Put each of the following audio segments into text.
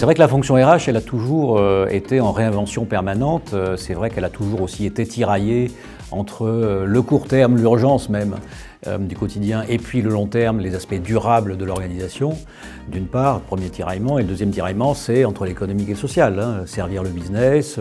C'est vrai que la fonction RH, elle a toujours été en réinvention permanente. C'est vrai qu'elle a toujours aussi été tiraillée entre le court terme, l'urgence même du quotidien, et puis le long terme, les aspects durables de l'organisation, d'une part, premier tiraillement, et le deuxième tiraillement, c'est entre l'économique et le social, hein, servir le business,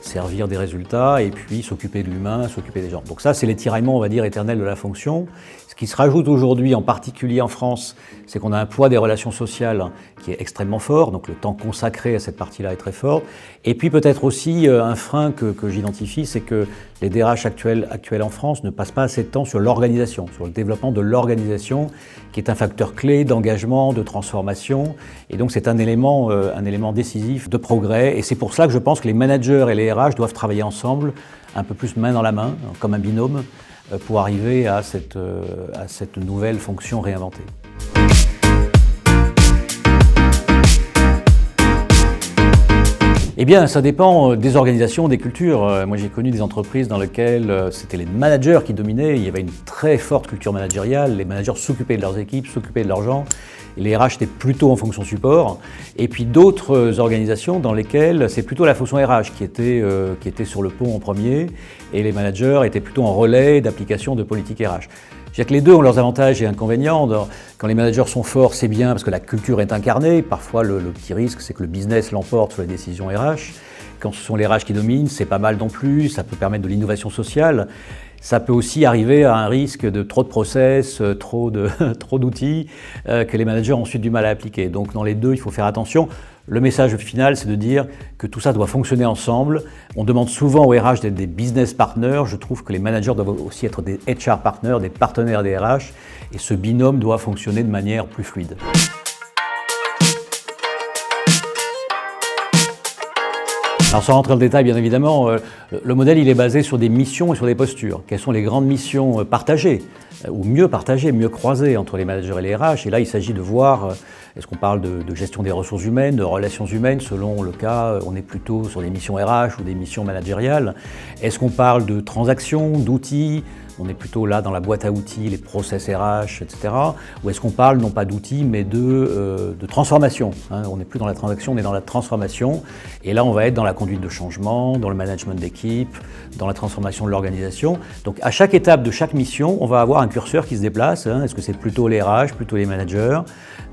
servir des résultats, et puis s'occuper de l'humain, s'occuper des gens. Donc ça, c'est les tiraillements, on va dire, éternels de la fonction. Ce qui se rajoute aujourd'hui, en particulier en France, c'est qu'on a un poids des relations sociales qui est extrêmement fort, donc le temps consacré à cette partie-là est très fort. Et puis peut-être aussi un frein que j'identifie, c'est que les DRH actuels en France ne passent pas assez de temps sur l'organisation, sur le développement de l'organisation, qui est un facteur clé d'engagement, de transformation. Et donc c'est un élément décisif de progrès. Et c'est pour ça que je pense que les managers et les RH doivent travailler ensemble, un peu plus main dans la main, comme un binôme, pour arriver à cette nouvelle fonction réinventée. Eh bien, ça dépend des organisations, des cultures. Moi, j'ai connu des entreprises dans lesquelles c'était les managers qui dominaient. Il y avait une très forte culture managériale. Les managers s'occupaient de leurs équipes, s'occupaient de leurs gens. Et les RH étaient plutôt en fonction support. Et puis d'autres organisations dans lesquelles c'est plutôt la fonction RH qui était sur le pont en premier. Et les managers étaient plutôt en relais d'application de politique RH. Je dirais que les deux ont leurs avantages et inconvénients. Quand les managers sont forts, c'est bien parce que la culture est incarnée. Parfois, le petit risque, c'est que le business l'emporte sur les décisions RH. Quand ce sont les RH qui dominent, c'est pas mal non plus. Ça peut permettre de l'innovation sociale. Ça peut aussi arriver à un risque de trop de process, trop d'outils que les managers ont ensuite du mal à appliquer. Donc dans les deux, il faut faire attention. Le message final, c'est de dire que tout ça doit fonctionner ensemble. On demande souvent aux RH d'être des business partners. Je trouve que les managers doivent aussi être des HR partners, des partenaires des RH. Et ce binôme doit fonctionner de manière plus fluide. Alors sans rentrer dans le détail, bien évidemment, le modèle il est basé sur des missions et sur des postures. Quelles sont les grandes missions partagées, ou mieux partagées, mieux croisées entre les managers et les RH? Et là, il s'agit de voir, est-ce qu'on parle de gestion des ressources humaines, de relations humaines? Selon le cas, on est plutôt sur des missions RH ou des missions managériales. Est-ce qu'on parle de transactions, d'outils? On est plutôt là dans la boîte à outils, les process RH, etc. Ou est-ce qu'on parle non pas d'outils, mais de transformation, hein? On n'est plus dans la transaction, on est dans la transformation. Et là, on va être dans la conduite de changement, dans le management d'équipe, dans la transformation de l'organisation. Donc, à chaque étape de chaque mission, on va avoir un curseur qui se déplace, hein? Est-ce que c'est plutôt les RH, plutôt les managers,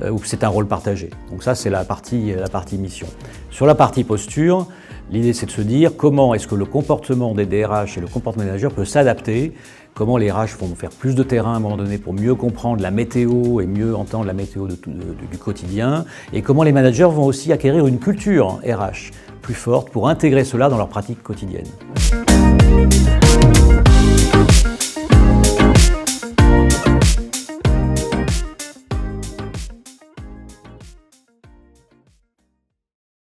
ou c'est un rôle partagé? Donc ça, c'est la partie mission. Sur la partie posture, l'idée, c'est de se dire comment est-ce que le comportement des DRH et le comportement des managers peut s'adapter, comment les RH vont faire plus de terrain à un moment donné pour mieux comprendre la météo et mieux entendre la météo du quotidien, et comment les managers vont aussi acquérir une culture RH plus forte pour intégrer cela dans leur pratique quotidienne.